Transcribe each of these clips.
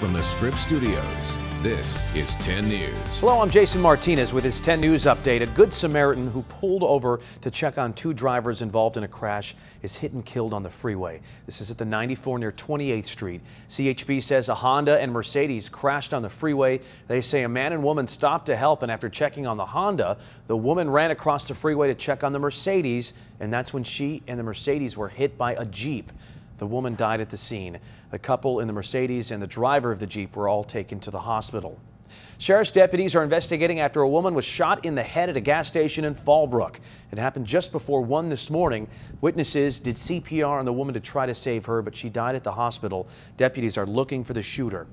from the Scripps Studios, this is 10 News. Hello, I'm Jason Martinez with his 10 News update. A Good Samaritan who pulled over to check on two drivers involved in a crash is hit and killed on the freeway. This is at the 94 near 28th Street. CHP says a Honda and Mercedes crashed on the freeway. They say a man and woman stopped to help, and after checking on the Honda, the woman ran across the freeway to check on the Mercedes, and that's when she and the Mercedes were hit by a Jeep. The woman died at the scene. The couple in the Mercedes and the driver of the Jeep were all taken to the hospital. Sheriff's deputies are investigating after a woman was shot in the head at a gas station in Fallbrook. It happened just before 1 this morning. Witnesses did CPR on the woman to try to save her, but she died at the hospital. Deputies are looking for the shooter.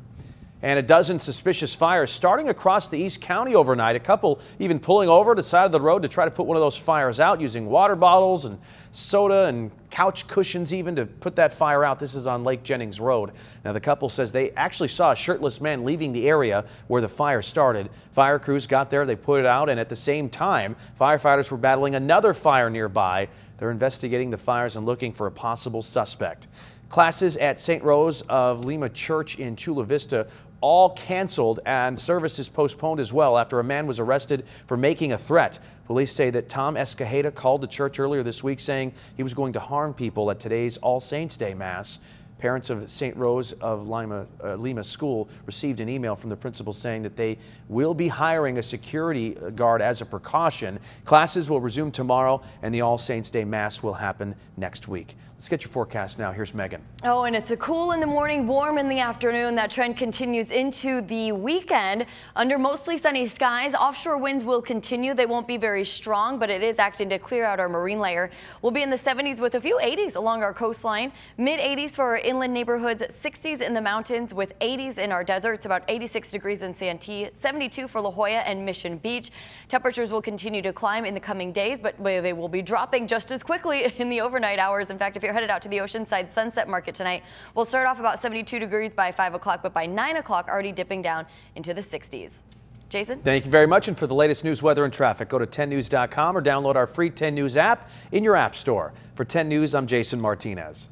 And a dozen suspicious fires starting across the East County overnight. A couple even pulling over to the side of the road to try to put one of those fires out using water bottles and soda and couch cushions even to put that fire out. This is on Lake Jennings Road. Now the couple says they actually saw a shirtless man leaving the area where the fire started. Fire crews got there, they put it out, and at the same time, firefighters were battling another fire nearby. They're investigating the fires and looking for a possible suspect. Classes at St. Rose of Lima Church in Chula Vista all canceled, and service is postponed as well after a man was arrested for making a threat. Police say that Tom Escajeda called the church earlier this week saying he was going to harm people at today's All Saints Day Mass. Parents of St. Rose of Lima School received an email from the principal saying that they will be hiring a security guard as a precaution. Classes will resume tomorrow, and the All Saints Day Mass will happen next week. Let's get your forecast now. Here's Megan. Oh, and it's a cool in the morning, warm in the afternoon. That trend continues into the weekend. Under mostly sunny skies, offshore winds will continue. They won't be very strong, but it is acting to clear out our marine layer. We'll be in the 70s with a few 80s along our coastline, mid 80s for our inland neighborhoods, 60s in the mountains with 80s in our deserts, about 86 degrees in Santee, 72 for La Jolla and Mission Beach. Temperatures will continue to climb in the coming days, but they will be dropping just as quickly in the overnight hours. In fact, if you're headed out to the Oceanside Sunset Market tonight, we'll start off about 72 degrees by 5 o'clock, but by 9 o'clock already dipping down into the 60s. Jason? Thank you very much. And for the latest news, weather, and traffic, go to 10news.com or download our free 10 News app in your app store. For 10 News, I'm Jason Martinez.